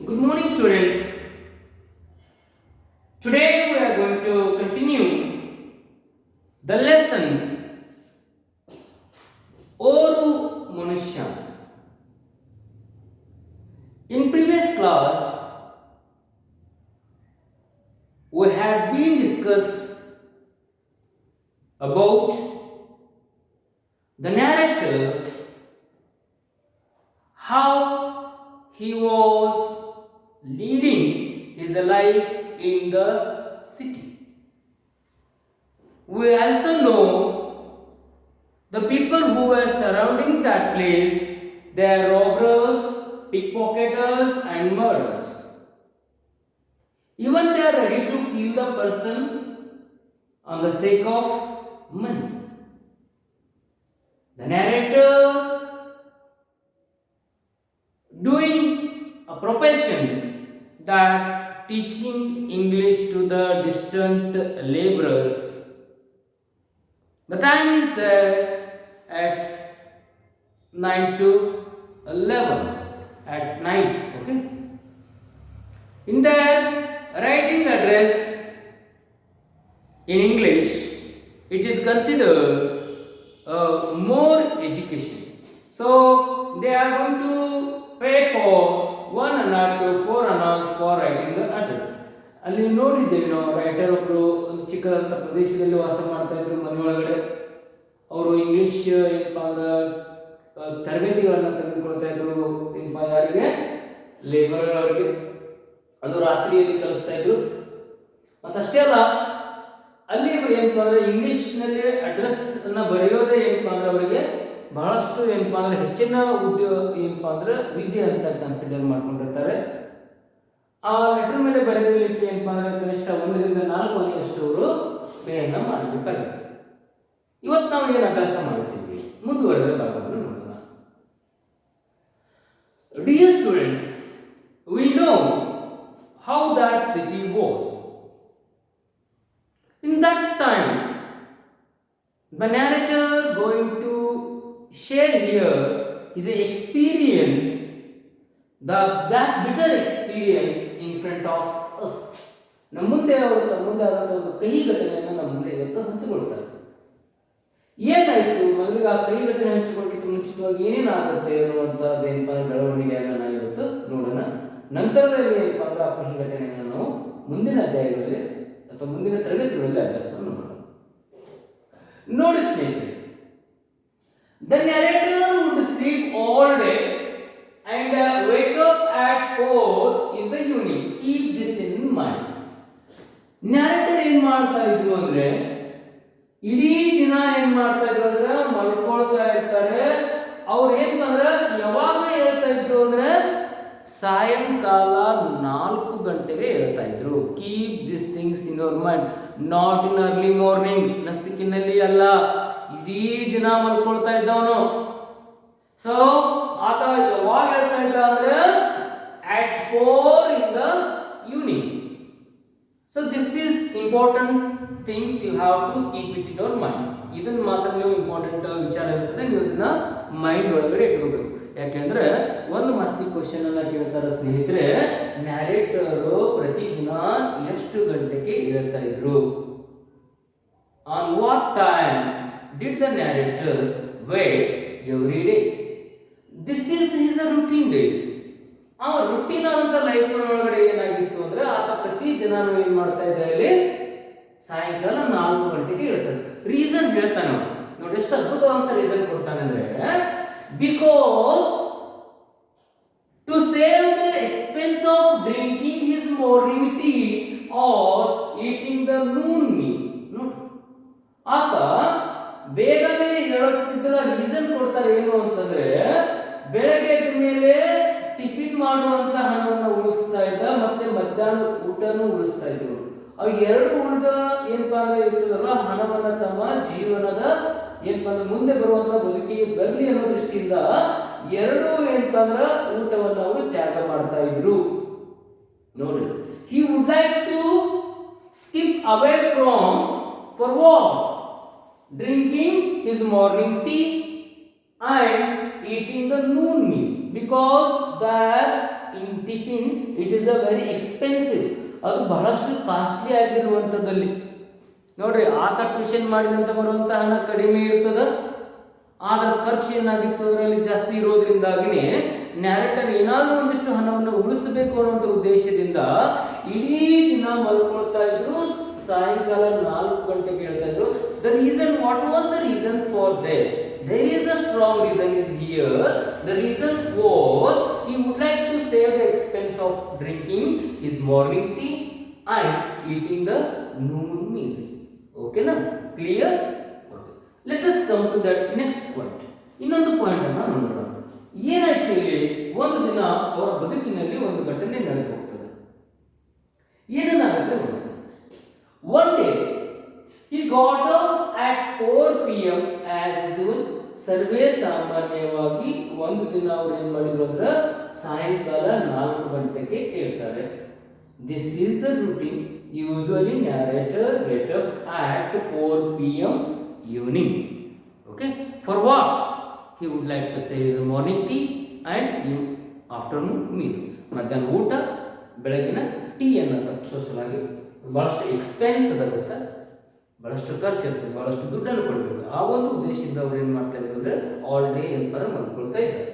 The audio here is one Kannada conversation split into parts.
Good morning, students. Today we are going to continue the lesson Oru Manushya. In previous class, we had been discussed about the narrator, how he was leading his life in the city. We also know the people who were surrounding that place, they are robbers, pickpocketers and murderers. Even they are ready to kill the person on the sake of money. The narrator doing a profession that teaching English to the distant laborers. The time is there at 9 to 11 at night. Okay. In their writing address in English, it is considered more education. So they are going to pay for 1 hour to 4 hours for writing the address. ಅಲ್ಲಿ ನೋಡಿದ್ದೇವೆ ನಾವು ರೈಟರ್ ಒಬ್ಬರು ಒಂದು ಚಿಕ್ಕದಂಥ ಪ್ರದೇಶದಲ್ಲಿ ವಾಸ ಮಾಡ್ತಾ ಇದ್ರು ಮನೆಯೊಳಗಡೆ. ಅವರು ಇಂಗ್ಲಿಷ್ ಏನಪ್ಪ ಅಂದ್ರೆ ತರಬೇತಿಗಳನ್ನು ತೆಗೆದುಕೊಳ್ತಾ ಇದ್ರು. ಏನಪ್ಪ ಯಾರಿಗೆ? ಲೇಬರರ್ ಅವರಿಗೆ. ಅದು ರಾತ್ರಿಯಲ್ಲಿ ಕಲಿಸ್ತಾ ಇದ್ರು. ಮತ್ತಷ್ಟೇ ಅಲ್ಲ, ಅಲ್ಲಿ ಏನಪ್ಪ ಅಂದ್ರೆ ಇಂಗ್ಲಿಷ್ನಲ್ಲಿ ಅಡ್ರೆಸ್ ಅನ್ನ ಬರೆಯೋದೇ ಏನಪ್ಪ ಅಂದ್ರೆ ಅವರಿಗೆ ಬಹಳಷ್ಟು ಏನಪ್ಪ ಅಂದ್ರೆ ಹೆಚ್ಚಿನ ಏನಪ್ಪ ಅಂದ್ರೆ ವಿದ್ಯೆ ಅಂತ ಕನ್ಸಿಡರ್ ಮಾಡ್ಕೊಂಡಿರ್ತಾರೆ. ಆ ಲೆಟರ್ ಮೇಲೆ ಬರೆಯಲಿಕ್ಕೆ ಏನಪ್ಪ ಅಂದ್ರೆ ಕನಿಷ್ಠ 1 ರಿಂದ 4 ಮನೆಯಷ್ಟು ಅವರು ಪೇಯನ್ನ ಮಾಡಬೇಕಾಗುತ್ತೆ. ಇವತ್ತು ನಾವು ಏನು ಅಭ್ಯಾಸ ಮಾಡ್ತೀವಿ, ಮುಂದುವರೆದ ಭಾಗವನ್ನು ನೋಡೋಣ. Dear students, we know how that city was. In that time, the narrator going to share here his experience, that bitter experience in front of us. ನಮ್ಮ ಮುಂದೆ ಅವರು ತಮ್ಮ ಮುಂದೆ ಆದಂಥ ಒಂದು ಕಹಿ ಘಟನೆಯನ್ನು ನಮ್ಮ ಮುಂದೆ ಇವತ್ತು ಹಂಚಿಕೊಳ್ತಾರೆ. ಏನಾಯಿತು ಮೊದಲಿಗೆ ಆ ಕಹಿ ಘಟನೆ ಹಂಚಿಕೊಳ್ಳೋಕ್ಕಿಂತ ಮುಂಚಿತವಾಗಿ ಏನೇನಾಗುತ್ತೆ ಅನ್ನುವಂಥದ್ದು ಏನಪ್ಪ ಬೆಳವಣಿಗೆಯನ್ನು ನಾವು ಇವತ್ತು ನೋಡೋಣ. ನಂತರದಲ್ಲಿ ಏನಪ್ಪ ಅಂದ್ರೆ ಆ ಕಹಿ ಘಟನೆಯನ್ನು ನಾವು ಮುಂದಿನ ಅಧ್ಯಾಯಗಳಲ್ಲಿ ಅಥವಾ ಮುಂದಿನ ತರಗತಿಗಳಲ್ಲಿ ಅಭ್ಯಾಸವನ್ನು ಮಾಡೋಣ. ನೋಡಿ ಸ್ನೇಹಿತರೆ, the narrator would sleep all day and wake up at 4 in the evening. Keep this in mind. narrator ಏನು ಮಾಡ್ತಾ ಇದ್ರು ಅಂದ್ರೆ ಇಡೀ ದಿನ ಏನು ಮಾಡ್ತಾ ಇದ್ರು ಅಂದ್ರೆ ಮಲ್ಕೊಳ್ತಾ ಇರ್ತಾರೆ. ಅವ್ರು ಏನಪ್ಪ ಅಂದ್ರೆ ಯಾವಾಗ ಹೇಳ್ತಾ ಇದ್ರು ಅಂದ್ರೆ ಸಾಯಂಕಾಲ 4 ಗಂಟೆಗೆ ಹೇಳ್ತಾ ಇದ್ರು. Keep this things in your mind, not in early morning, ನಸಿಕಿನಲ್ಲಿ ಅಲ್ಲ, ಇಡೀ ದಿನ ಮಲ್ಕೊಳ್ತಾ ಇದ್ದವನು. ಸೊ ಆತ ಯಾವಾಗ ಹೇಳ್ತಾ ಇದ್ದ ಅಂದ್ರೆ at 4 in the evening. So this is important things you have to keep it in your mind. ಇದನ್ನ ಮಾತ್ರ ನೀವು ಇಂಪಾರ್ಟೆಂಟ್ ವಿಚಾರ ಇರ್ತದೆ, ನೀವು ಇದನ್ನ ಮೈಂಡ್ ಒಳಗಡೆ ಇಟ್ಕೋಬೇಕು. ಯಾಕೆಂದ್ರೆ ಒಂದು ಮಾರ್ಕ್ಸಿಗೆ ಕ್ವಶನ್ ಅನ್ನ ಕೇಳ್ತಾರೆ ಸ್ನೇಹಿತರೆ, ನ್ಯಾರೇಟರು ಪ್ರತಿದಿನ ಎಷ್ಟು ಗಂಟೆಗೆ ಹೇಳ್ತಾ ಇದ್ರು? On what time did the narrator wait every day? This is his routine days. ಆ ರೂಟೀನ್ ಆದಂತ ಲೈಫ್ ಒಳಗಡೆ ಏನಾಗಿತ್ತು ಅಂದ್ರೆ ಆತ ಪ್ರತಿ ದಿನ ಏನ್ ಮಾಡ್ತಾ ಇದ್ದ ಇಲ್ಲಿ ಸಾಯಂಕಾಲ 4 ಗಂಟೆಗೆ ಹೇಳ್ತಾರೆ. ರೀಸನ್ ಹೇಳ್ತಾನೆ ಅವನು. ನೋಡಿ ಎಷ್ಟು ಅದ್ಭುತವಾದಂತ ರೀಸನ್ ಕೊಡ್ತಾನೆ ಅಂದ್ರೆ, because to save the expense of drinking his morning tea or eating the noon meal. ನೋಡಿ ಆತ ಬೇಗನೆ ಹೇಳುತ್ತಿದ್ದ ರೀಸನ್ ಕೊಡ್ತಾರೆ ಏನು ಅಂತಂದ್ರೆ, ಬೆಳಗ್ಗೆ ಎದ್ದ ಮೇಲೆ ಟಿಫಿನ್ ಮಾಡುವಂತ ಹಣವನ್ನು ಉಳಿಸ್ತಾ ಇದ್ದ, ಮತ್ತೆ ಮಧ್ಯಾಹ್ನ ಊಟನೂ ಉಳಿಸ್ತಾ ಇದ್ರು. ಅವು ಎರಡು ಉಳಿದ ಏನಪ್ಪಾ ಅಂದ್ರೆ ಇರ್ತದಲ್ಲ ಹಣವನ್ನ ತಮ್ಮ ಜೀವನದ ಏನಪ್ಪಾ ಅಂದ್ರೆ ಮುಂದೆ ಬರುವಂತ ಬದುಕಿಗೆ ಬರಲಿ ಅನ್ನೋ ದೃಷ್ಟಿಯಿಂದ ಎರಡು ಏನಪ್ಪಾ ಅಂದ್ರೆ ಊಟವನ್ನು ಅವರು ತ್ಯಾಗ ಮಾಡ್ತಾ ಇದ್ರು. ನೋಡಿ, he would like to skip away from for what? Drinking his morning tea and eating the noon meals, because that in tiffin it is a very expensive, ಅದು ಬಹಳಷ್ಟು ಕಾಸ್ಟ್ಲಿ ಆಗಿರುವಂಥದ್ದಲ್ಲಿ. ನೋಡ್ರಿ, ಆತ ಟ್ಯೂಷನ್ ಮಾಡಿದಂತ ಬರುವಂಥ ಹಣ ಕಡಿಮೆ ಇರ್ತದ, ಆದ್ರೆ ಖರ್ಚು ಏನಾಗಿತ್ತು ಅದರಲ್ಲಿ ಜಾಸ್ತಿ ಇರೋದ್ರಿಂದಾಗಿನೇ ನ್ಯಾರೇಟರ್ ಏನಾದರೂ ಒಂದಿಷ್ಟು ಹಣವನ್ನು ಉಳಿಸಬೇಕು ಅನ್ನುವಂಥ ಉದ್ದೇಶದಿಂದ ಇಡೀ ದಿನ ಮಲ್ಕೊಳ್ತಾ ಇದ್ರು, ಸಾಯಂಕಾಲ 4 ಗಂಟೆಗೆ ಹೇಳ್ತಾ ಇದ್ರು. The reason, what was the reason for there? There is a strong reason is here. The reason was he would like to save the expense of drinking his morning tea and eating the noon meals. Okay na? Clear? Okay. Let us come to that next point. ಇನ್ನೊಂದು ಪಾಯಿಂಟ್ ಅನ್ನು ನೋಡೋಣ. ಏನಾಯ್ತು ಇಲ್ಲಿ? ಒಂದು ದಿನ ಅವರ ಬದುಕಿನಲ್ಲಿ ಒಂದು ಘಟನೆ ನಡೆದು ಹೋಗ್ತದೆ. ಏನೇನಾಗುತ್ತೆ ನೋಡಿ. One day he got up at 4 p.m. as usual. ಸರ್ವೇ ಸಾಮಾನ್ಯವಾಗಿ ಒಂದು ದಿನ ಅವ್ರು ಏನ್ ಮಾಡಿದ್ರು ಅಂದ್ರೆ ಸಾಯಂಕಾಲ 4 ಗಂಟೆಗೆ ಹೇಳ್ತಾರೆ. This is the routine. Usually narrator get up at 4 p.m. evening. Okay, for what? He would like to say his morning tea and afternoon meals. ಮಧ್ಯಾಹ್ನ ಊಟ, ಬೆಳಗಿನ ಟೀ ಅನ್ನು ತಪ್ಪಿಸೋಸಲಾಗಿ ಬಹಳಷ್ಟು ಎಕ್ಸ್ಪೆನ್ಸ್ ಆಗುತ್ತೆ, ಬಹಳಷ್ಟು ಖರ್ಚು ಇರ್ತದೆ, ಬಹಳಷ್ಟು ದುಡ್ಡನ್ನು ಕೊಡಬೇಕು. ಆ ಒಂದು ಉದ್ದೇಶದಿಂದ ಅವ್ರು ಏನು ಮಾಡ್ತಾ ಇದ್ರು ಅಂದರೆ ಆಲ್ ಡೇ ಎಂಪಾರ ಮಾಡ್ಕೊಳ್ತಾ ಇದ್ದಾರೆ.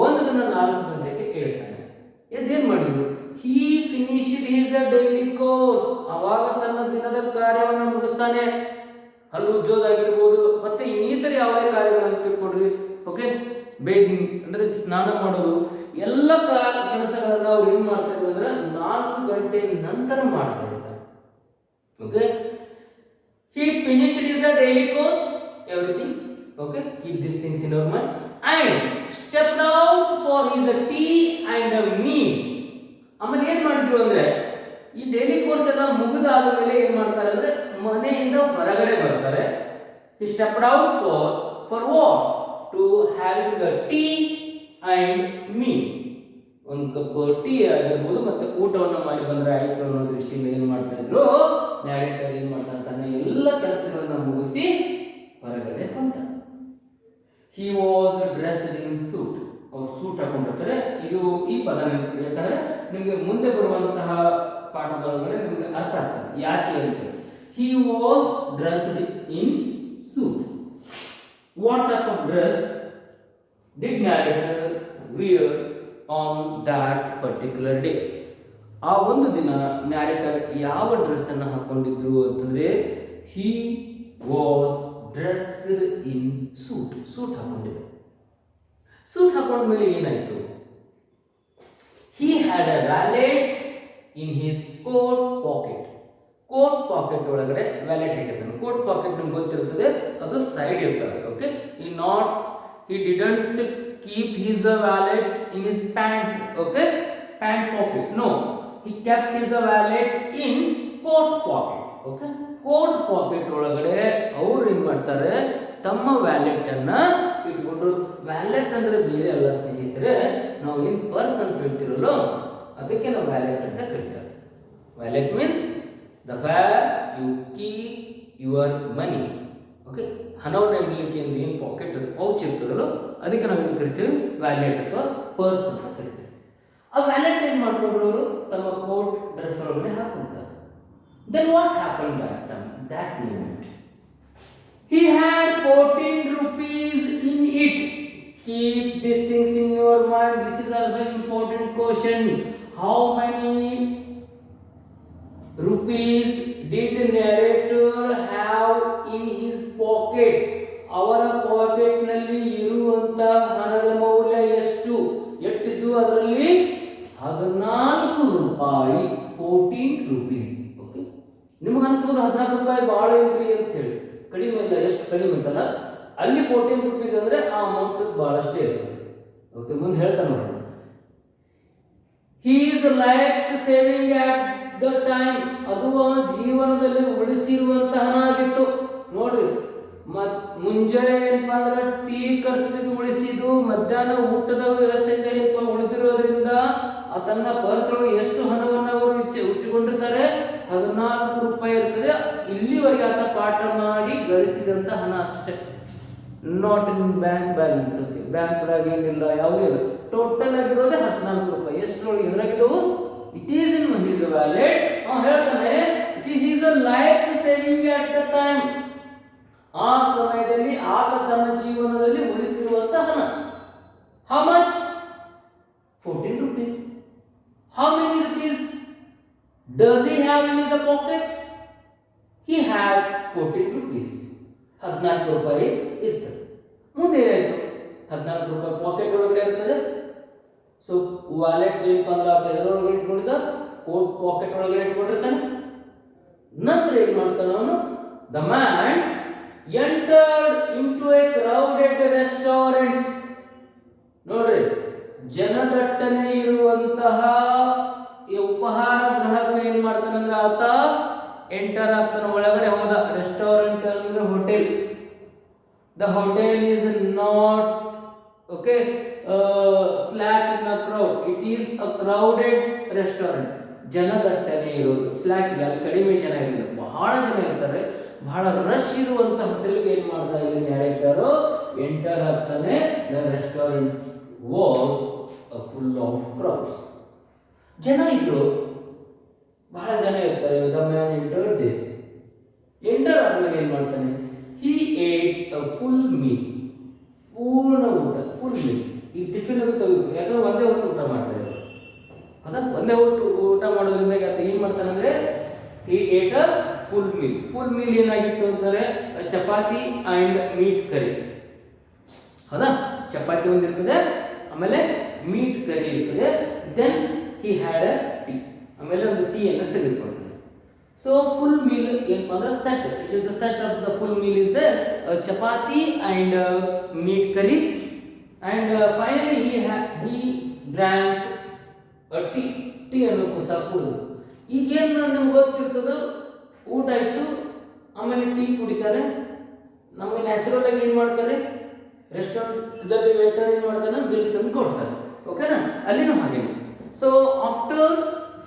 ಒಂದು ದಿನ 4 ಗಂಟೆಗೆ ಹೇಳ್ತಾನೆ. ಇದೇನು ಮಾಡಿದ್ರು? ಹೀ ಫಿನಿಶ್ಡ್ ಹಿಸ್ ಡೈಲಿ ಕೋರ್ಸ್. ಅವಾಗ ತನ್ನ ದಿನದ ಕಾರ್ಯವನ್ನು ಮುಗಿಸ್ತಾನೆ. ಹಲ್ಲು ಉಜ್ಜೋದಾಗಿರ್ಬೋದು, ಮತ್ತೆ ಇನ್ನಿತರ ಯಾವುದೇ ಕಾರ್ಯಗಳನ್ನು ತಿಳ್ಕೊಡ್ರಿ. ಓಕೆ, ಬೇಗಿಂಗ್ ಅಂದರೆ ಸ್ನಾನ ಮಾಡೋದು, ಎಲ್ಲ ಕೆಲಸಗಳನ್ನ ಅವ್ರು ಏನು ಮಾಡ್ತಾ ಇದ್ರು ಅಂದ್ರೆ 4 ಗಂಟೆ ನಂತರ ಮಾಡ್ತಾ ಇದ್ದಾರೆ. Okay, he finished his daily course, everything. Okay, keep these things in your mind and stepped out for his tea and a meal. ಆಮೇಲೆ ಏನು ಮಾಡಿದ್ರು ಅಂದ್ರೆ ಈ ಡೈಲಿ ಕೋರ್ಸ್ ಎಲ್ಲ ಮುಗಿದಾದ ಮೇಲೆ ಏನು ಮಾಡ್ತಾರೆ ಅಂದ್ರೆ ಮನೆಯಿಂದ ಹೊರಗಡೆ ಬರ್ತಾರೆ. he stepped out for what? to having a tea and meal. ಒಂದು ಕಪ್ ಟೀ ಆಗಿರ್ಬೋದು ಮತ್ತೆ ಊಟವನ್ನು ಮಾಡಿ ಬಂದರೆ ಆಯಿತು ಅನ್ನೋ ದೃಷ್ಟಿಯಿಂದ ಏನು ಮಾಡ್ತಾ ಇದ್ರು, ನ್ಯಾರೇಟರ್ ಏನು ಮಾಡ್ತಾ ತನ್ನ ಎಲ್ಲ ಕೆಲಸಗಳನ್ನ ಮುಗಿಸಿ ಹೊರಗಡೆ ಹೊಂಟ. He was dressed in suit. ಅವ್ರು ಸೂಟ್ ಹಾಕೊಂಡಿರ್ತಾರೆ. ಇದು ಈ ಪದ ನೆನಪು, ಯಾಕಂದ್ರೆ ನಿಮಗೆ ಮುಂದೆ ಬರುವಂತಹ ಪಾಠದೊಳಗಡೆ ನಿಮಗೆ ಅರ್ಥ ಆಗ್ತದೆ ಯಾಕೆ ಅಂತ. He was dressed in suit. What type of dress did narrator wear on that particular day? ಆ ಒಂದು ದಿನ ನ್ಯಾರೇಟರ್ ಯಾವ ಡ್ರೆಸ್ ಅನ್ನು ಹಾಕೊಂಡಿದ್ರು ಅಂತಂದ್ರೆ he was dressed in suit. Suit ಹಾಕೊಂಡಿದ್ರು. ಸೂಟ್ ಹಾಕೊಂಡ್ಮೇಲೆ ಏನಾಯ್ತು? He had a wallet in his coat pocket. Coat pocket ಒಳಗಡೆ ವ್ಯಾಲೆಟ್ ಹಾಕಿರ್ತಾನೆ. ಕೋಟ್ ಪಾಕೆಟ್ ನಿಮ್ಗೆ ಗೊತ್ತಿರ್ತದೆ, ಅದು ಸೈಡ್ ಇರ್ತವೆ. Okay, he didn't keep his wallet in his pant, okay, pant pocket. No, he kept his wallet in coat pocket. Okay, coat pocket ಒಳಗಡೆ ಅವರು ಏನು ಮಾಡ್ತಾರೆ, ತಮ್ಮ ವ್ಯಾಲೆಟ್ ಅನ್ನ ಇಟ್ಕೊಂಡ್ರು. ವ್ಯಾಲೆಟ್ ಅಂದ್ರೆ ಬೇರೆ ಅಲ್ಲ ಸ್ನೇಹಿತರೆ, ನಾವು ಏನು ಪರ್ಸ್ ಅಂತ ಹೇಳ್ತಿರಲ್ಲ ಅದಕ್ಕೆ ನಾವು ವ್ಯಾಲೆಟ್ ಅಂತ ಕರೀತಾರೆ. Wallet means the where you keep your money. Okay, ಹಣವನ್ನು ಇಡಲಿಕ್ಕೆ ಏನು ಪಾಕೆಟ್ ಪೌಚ್ ಇರ್ತದಲ್ಲ ಅದಕ್ಕೆ ನಾವು ಏನು ಕರಿತೀವಿ, ವ್ಯಾಲೆಟ್ ಅಥವಾ ಪರ್ಸ್ ಅಂತ ಕರಿತೀವಿ. ಆ ವ್ಯಾಲೆಟ್ ಏನು ಮಾಡ್ಕೊಂಡ್ರು ಅವರು ತಮ್ಮ ಕೋಟ್ ಡ್ರೆಸ್ ಒಳಗಡೆ ಹಾಕೊಂತಾರೆ. Then what happen that moment? He had 14 rupees in it. Keep these things in your mind. This is also an important question. How many rupees did narrator have in his pocket? ಅವರ ಪಾಕೆಟ್ ನಲ್ಲಿ ಇರುವಂತ ಹಣದ ಮೌಲ್ಯ ಎಷ್ಟಿದ್ದು? ಅದರಲ್ಲಿ 14 ರೂಪಾಯಿ, 14 rupees. ಓಕೆ, ನಿಮಗೆ ಅನ್ಸ್ಬೋದು 14 ರೂಪಾಯಿ ಬಹಳ ಏನ್ರಿ ಅಂತ ಹೇಳಿ. ಕಡಿಮೆ ಇಲ್ಲ, ಎಷ್ಟು ಕಡಿಮೆ ಅಂತಲ್ಲ, ಅಲ್ಲಿ 14 rupees ಅಂದ್ರೆ ಆ ಅಮೌಂಟ್ ಬಹಳಷ್ಟೇ ಇರ್ತದೆ. ಓಕೆ, ಮುಂದೆ ಹೇಳ್ತಾ ನೋಡೋಣ. His life saving at the time, ಅದು ಅವನ ಜೀವನದಲ್ಲಿ ಉಳಿಸಿರುವಂತಹ ಹಣ ಆಗಿತ್ತು. ನೋಡ್ರಿ, ಮುಂಜಾನೆ ಏನಪ್ಪಾ ಅಂದ್ರೆ ಟೀ ಖರ್ಚಿಸಿದ್ದು ಉಳಿಸಿದ್ದು, ಮಧ್ಯಾಹ್ನ ಊಟದ ವ್ಯವಸ್ಥೆಯಿಂದ ಏನಪ್ಪ ಉಳಿದಿರೋದ್ರಿಂದ ತನ್ನ ಪರ್ಸ್ ಒಳಗೆ ಎಷ್ಟು ಹಣವನ್ನು ಅವರು ಇಟ್ಟುಕೊಂಡಿರ್ತಾರೆ, 14 ರೂಪಾಯಿ ಇರ್ತದೆ. ಇಲ್ಲಿವರೆಗೆ ಆತ ಪಾಠ ಮಾಡಿ ಗಳಿಸಿದಂತ ಹಣ ಅಷ್ಟೇ. Not in bank balance. Okay, ಬ್ಯಾಂಕ್ದಾಗ ಏನಿಲ್ಲ, ಯಾವುದೇ ಇಲ್ಲ. ಟೋಟಲ್ ಆಗಿರೋದೇ 14 ರೂಪಾಯಿ. ಎಷ್ಟರೊಳಗೆ ಎದುರಾಗಿದ್ದವು? It is in his wallet. ಅವ್ನು ಹೇಳ್ತಾನೆ it is is the life saving at the time. ಆ ಸಮಯದಲ್ಲಿ ಆತ ತನ್ನ ಜೀವನದಲ್ಲಿ ಉಳಿಸಿರುವಂತಹ ಹಣ. How much? 14 rupees. How many rupees does he have in his pocket? He had 14 rupees. 14 ರೂಪಾಯಿ ಇರ್ತದೆ. ಮುಂದೆ ಏನಾಯ್ತು? 14 ರೂಪಾಯಿ ಪಾಕೆಟ್ ಒಳಗಡೆ ಇರ್ತದೆ. ಸೊ ವಾಲೆಟ್ ಏನಪ್ಪ ಅಂದ್ರೆ ಎದರೊಳಗಡೆ ಇಟ್ಕೊಂಡಿದ್ದ? ಕೋಟ್ ಪಾಕೆಟ್ ಒಳಗಡೆ ಇಟ್ಕೊಂಡಿರ್ತಾನೆ. ನಂತರ ಏನು ಮಾಡ್ತಾನೆ ಅವನು? The man entered into A crowded restaurant. ನೋಡ್ರಿ, ಜನದಟ್ಟಣೆ ಇರುವಂತಹ ಈ ಉಪಹಾರ ಗೃಹಕ್ಕೆ ಏನ್ ಮಾಡ್ತಾನೆ ಅಂದ್ರೆ ಆತ ಎಂಟರ್ ಆಗ್ತಾನೆ, ಒಳಗಡೆ ಹೋದ. ರೆಸ್ಟೋರೆಂಟ್ ಅಂದ್ರೆ hotel. The hotel is not okay slack in a crowd, it is a crowded restaurant. ಜನದಟ್ಟಣೆ ಇರೋದು, ಸ್ಲ್ಯಾಕ್ ಇಲ್ಲ, ಅಲ್ಲಿ ಕಡಿಮೆ ಜನ ಇರಲಿಲ್ಲ, ಬಹಳ ಜನ ಇರ್ತಾರೆ. ಬಹಳ ರಶ್ ಇರುವಂತ ಹೋಟೆಲ್ಗೆ ಏನ್ ಮಾಡ್ತಾ ಇಲ್ಲಿ ನ್ಯಾರೇಟರು ಎಂಟರ್ ಆಗ್ತಾನೆ. The restaurant was full of crowds. ಜನ ಇದ್ರು, ಬಹಳ ಜನ ಇರ್ತಾರೆ. The man entered they. Enter ಆದ್ಮೇಲೆ ಏನ್ ಮಾಡ್ತಾನೆ? ಹಿ ಏಟ್ ಅ ಫುಲ್ ಮೀಲ್. ಪೂರ್ಣ ಊಟ, ಫುಲ್ ಮೀಲ್. ಈ ಟಿಫಿನ್ ಅದು ತೆಗೆದು, ಯಾಕಂದ್ರೆ ಒಂದೇ ಹೊತ್ತು ಊಟ ಮಾಡ್ತಾ ಇದ್ರು. ಅದ ಒಂದೇ ಹೊತ್ತು ಊಟ ಮಾಡೋದ್ರಿಂದ ಏನ್ ಮಾಡ್ತಾನೆ ಅಂದ್ರೆ he ate a full meal. Full meal ಏನಾಗಿತ್ತು ಅಂತಂದ್ರೆ ಚಪಾತಿ ಅಂಡ್ ಮೀಟ್ ಕರಿ. ಹೌದಾ? ಚಪಾತಿ ಒಂದಿರ್ತದೆ, ಆಮೇಲೆ ಮೀಟ್ ಕರಿ ಇರ್ತದೆ. Then he had a tea. ಆಮೇಲೆ ಒಂದು ಟೀ ಅನ್ನು ತೆಗೆದುಕೊಳ್ತಾನೆ. ಸೊ ಫುಲ್ ಮೀಲ್ ಏನಪ್ಪಾ ಅಂದ್ರೆ set. It is the set of the full meal is the chapati and meet curry. And finally he drank tea. Tea ಅನ್ನು ಸಹ ಕುಡಿದು. ಈಗೇನು ನಮ್ಗೆ ಗೊತ್ತಿರ್ತದೋ, ಊಟ ಆಯಿತು, ಆಮೇಲೆ ಟೀ ಕುಡಿತಾರೆ. ನಮಗೆ ನ್ಯಾಚುರಲ್ ಆಗಿ ಏನು ಮಾಡ್ತಾರೆ? ರೆಸ್ಟೋರೆಂಟ್ದಲ್ಲಿ ವೇಟರ್ ಏನು ಮಾಡ್ತಾನೆ? ಬಿಲ್ ತಂದು ಕೊಡ್ತಾರೆ. ಓಕೆನಾ? ಅಲ್ಲಿನೂ ಹಾಗೇನೆ. So after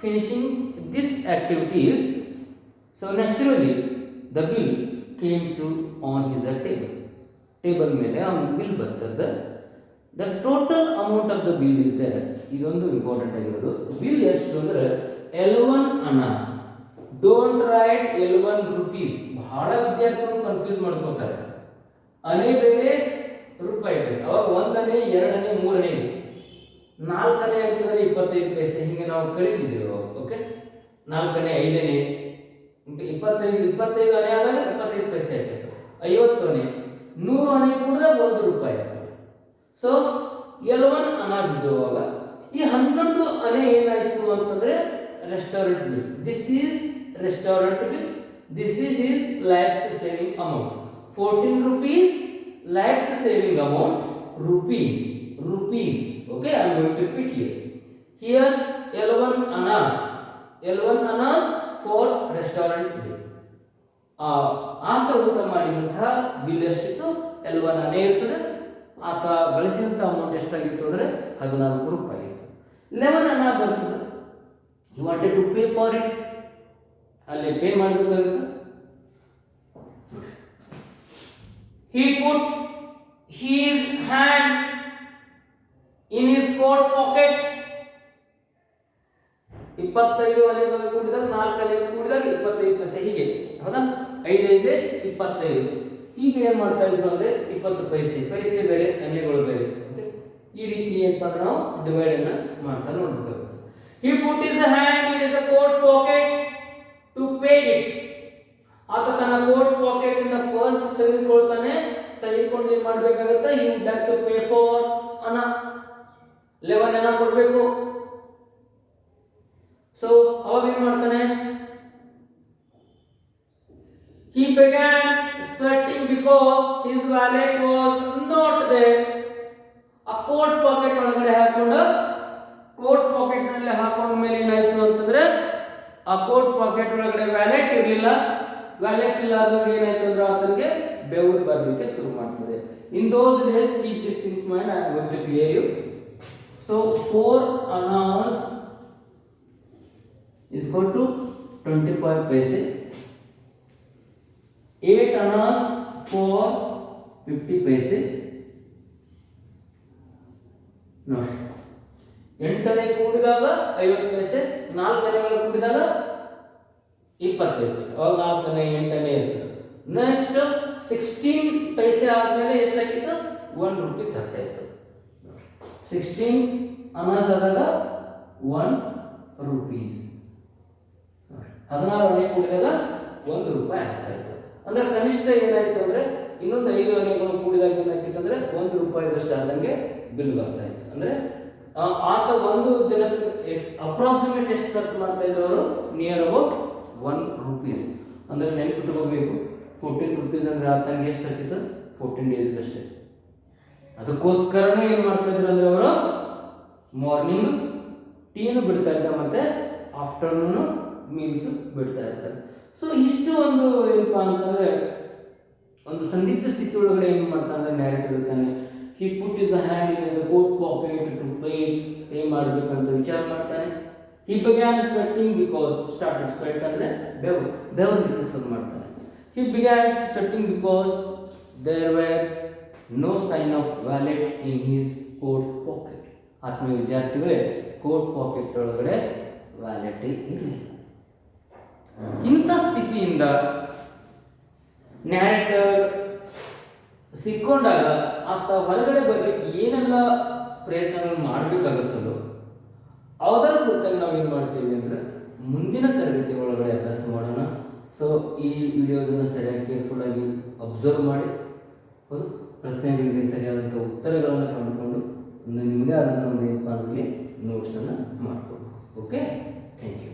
finishing this activities, so naturally the bill came to on his a table. Table ಮೇಲೆ ಅವನ ಬಿಲ್ ಬರ್ತದೆ. The total amount of the bill is there. ಇದೊಂದು ಇಂಪಾರ್ಟೆಂಟ್ ಆಗಿರೋದು. ಬಿಲ್ ಎಷ್ಟು ಅಂದ್ರೆ 11 ಅನಾಸ್. Don't right 11 rupees. ಬಹಳ ವಿದ್ಯಾರ್ಥಿಗಳು ಕನ್ಫ್ಯೂಸ್ ಮಾಡ್ಕೋತಾರೆ. ಅನೇ ಬೇರೆ, ರೂಪಾಯಿ ಬೇರೆ. ಅವಾಗ 1ನೇ, 2ನೇ, 3ನೇ ಇದೆ. 4ನೇ ಅಂತಂದ್ರೆ 25 ಪೈಸೆ. ಹಿಂಗೆ ನಾವು ಕಳಿತಿದ್ದೇವೆ ಅವಾಗ. ಓಕೆ, 4ನೇ, 5ನೇ, 25 ಅನೇ ಆದಾಗ 25 ಪೈಸೆ ಆಗ್ತದೆ. 50 ಅನೇ, 100 ಅನೇ ಕೂಡ 1 ರೂಪಾಯಿ ಆಗ್ತದೆ. ಸೊ 11 ಅನಾಸ್ ಇದ್ದುವಾಗ ಈ 11 ಅನೇ ಏನಾಯ್ತು ಅಂತಂದ್ರೆ restaurant bill. This is restaurant bill. This is his life's saving amount. 14 rupees life saving amount, rupees. Okay, I am going to repeat here. Here 11 anas for restaurant bill. ಆತ ಊಟ ಮಾಡಿದಂತಹ ಬಿಲ್ ಎಷ್ಟಿತ್ತು? 11 ಅನೇ ಇರ್ತದೆ. ಆತ ಗಳಿಸಿದಂಥ ಅಮೌಂಟ್ ಎಷ್ಟಾಗಿತ್ತು ಅಂದರೆ 14 ರೂಪಾಯಿ. 11 ಅನ್ನ ಬರ್ತದೆ. You wanted to pay for it. ಅಲ್ಲಿ ಪೇ ಮಾಡಬೇಕಾಗುತ್ತೆ. He put his hand in his coat pocket. 25 ಅಲೆಗಳು ಕೂಡಿದಾಗ 4 ಅಲೆಗಳು ಕೂಡಿದಾಗ 25 ಪೈಸೆ. ಹೀಗೆ ಹೌದಾ? 5 5 25. ಹೀಗೆ ಏನು ಮಾಡ್ತಾ ಇದ್ರು ಅಂದ್ರೆ 20 ಪೈಸೆ ಬೇರೆ, ಅನೆಗಳು ಬೇರೆ. ಓಕೆ, ಈ ರೀತಿ ಏನಪ್ಪ ಅಂದ್ರೆ ನಾವು ಡಿವೈಡ್ ಅನ್ನ ಮಾಡ್ತಾ ನೋಡ್ಬೇಕಾಗುತ್ತೆ. He put his hand in his coat pocket to pay it. ಆತ ತನ್ನ ಕೋಟ್ ಪಾಕೆಟ್ ಇಂದ ಪರ್ಸ್ ತೆಗೆದುಕೊಳ್ತಾನೆ. ತೆಗೆದುಕೊಂಡು ಏನ್ ಮಾಡ್ಬೇಕಾಗುತ್ತೆ? He would like to pay for an 11 ಅನ್ನ ಕೊಡಬೇಕು. ಸೊ ಅವಾಗ ಏನ್ ಮಾಡ್ತಾನೆ? He began sweating because his wallet was not there. ಆ ಕೋಟ್ ಪಾಕೆಟ್ ಒಳಗಡೆ ಹಾಕೊಂಡು, ಕೋಟ್ ಪಾಕೆಟ್ ನಲ್ಲಿ ಹಾಕೊಂಡ ಮೇಲೆ ಏನಾಯ್ತು ಅಂತಂದ್ರೆ ಆ ಕೋಟ್ ಪಾಕೆಟ್ ಒಳಗಡೆ ವ್ಯಾಲೆಟ್ ಇರಲಿಲ್ಲ. ವ್ಯಾಲೆಟ್ ಇಲ್ಲಾರ್ದಾಗ ಏನಾಯ್ತು ಅಂದ್ರೆ ಆತನಿಗೆ ಬೆವರು ಬರಲಿಕ್ಕೆ ಶುರು ಮಾಡ್ತದೆ. In those days, keep this things mind, I am going to clear you. So 4 annas is equal to 25 paise. 8 anas for 50 paise ನೋಡಿ. 8ನೇ ಕೂಡಿದಾಗ 50 ಪೈಸೆ, 4 ಆನೆಗಳು ಕೂಡಿದಾಗ 25 ಪೈಸೆ. ಅವಾಗ 4ನೇ 8ನೇ ಇರ್ತದೆ. ನೆಕ್ಸ್ಟ್ 16 ಪೈಸೆ ಆದ್ಮೇಲೆ ಎಷ್ಟಾಗಿತ್ತು? 1 ರೂಪೀಸ್ ಆಗ್ತಾಯಿತ್ತು. 16 ಅನಾಸ್ ಆದಾಗ 1 ರೂಪೀಸ್. 16 ಆನೆ ಕೂಡಿದಾಗ 1 ರೂಪಾಯಿ ಆಗ್ತಾಯಿತ್ತು. ಅಂದ್ರೆ ಕನಿಷ್ಠ ಏನಾಯ್ತು ಅಂದ್ರೆ ಇನ್ನೊಂದು 5 ಆನೆಗಳು ಕೂಡಿದಾಗ ಏನಾಗಿತ್ತು ಅಂದ್ರೆ 1 ರೂಪಾಯಿದಷ್ಟು ಆದಂಗೆ ಬಿಲ್ ಬರ್ತಾ ಇತ್ತು. ಅಂದ್ರೆ ಆತ ಒಂದು ದಿನಕ್ಕೆ ಅಪ್ರಾಕ್ಸಿಮೇಟ್ ಎಷ್ಟು ಖರ್ಚು ಮಾಡ್ತಾ ಇದ್ರು ಅವರು? Near about 1 rupees. ಅಂದ್ರೆ ನೆನಪಿಟ್ಕೋಬೇಕು, 14 ರೂಪೀಸ್ ಅಂದ್ರೆ ಆತನಿಗೆ ಎಷ್ಟು ಆಗ್ತಿತ್ತು? 14 ಡೇಸ್ಗಷ್ಟೇ. ಅದಕ್ಕೋಸ್ಕರನೇ ಏನು ಮಾಡ್ತಾ ಇದ್ರು ಅಂದ್ರೆ ಅವರು ಮಾರ್ನಿಂಗ್ ಟೀನು ಬಿಡ್ತಾ ಇದ್ದ, ಮತ್ತೆ ಆಫ್ಟರ್ನೂನು ಮೀಲ್ಸ್ ಬಿಡ್ತಾ ಇರ್ತಾರೆ. ಸೊ ಇಷ್ಟು ಒಂದು ಏನಪ್ಪಾ ಅಂತಂದ್ರೆ ಒಂದು ಸಂದಿಗ್ಧ ಸ್ಥಿತಿ ಒಳಗಡೆ ಏನು ಮಾಡ್ತಾನೆ ನ್ಯಾರೇಟರ್ ಇರ್ತಾನೆ. He put his hand in his coat pocket to pay ಮಾಡಬೇಕಂತ ವಿಚಾರ ಮಾಡ್ತಾನೆ. He began sweating because started sweat ಅಂದ್ರೆ ಬೆವರ್ಲಿಕ್ಕೆ ಶುರು ಮಾಡ್ತಾನೆ. He began sweating because there were no sign of wallet in his coat pocket. ಆತ್ಮೀಯ ವಿದ್ಯಾರ್ಥಿಗಳೇ, ಕೋಟ್ ಪಾಕೆಟ್ ಒಳಗಡೆ ವ್ಯಾಲೆಟ್ ಇರಲಿಲ್ಲ. ಇಂಥ ಸ್ಥಿತಿಯಿಂದ ನ್ಯಾರೇಟರ್ ಸಿಕ್ಕೊಂಡಾಗ ಆತ ಹೊರಗಡೆ ಬರಲಿಕ್ಕೆ ಏನೆಲ್ಲ ಪ್ರಯತ್ನಗಳು ಮಾಡಬೇಕಾಗುತ್ತದೋ ಅದರ ಕುರಿತಾಗಿ ನಾವು ಏನು ಮಾಡ್ತೀವಿ ಅಂದರೆ ಮುಂದಿನ ತರಗತಿ ಒಳಗಡೆ ಅಭ್ಯಾಸ ಮಾಡೋಣ. ಸೊ ಈ ವಿಡಿಯೋಸನ್ನು ಸರಿಯಾಗಿ ಕೇರ್ಫುಲ್ ಆಗಿ ಅಬ್ಸರ್ವ್ ಮಾಡಿ, ಹೌದು, ಪ್ರಶ್ನೆಗಳಿಗೆ ಸರಿಯಾದಂಥ ಉತ್ತರಗಳನ್ನು ಕಂಡುಕೊಂಡು ನಿಮ್ಮದೇ ಆದಂಥ ಒಂದು ಏನಪ್ಪ ಅಂದರೆ ನೋಟ್ಸನ್ನು ಮಾಡಿಕೊಡಿ. Okay, thank you.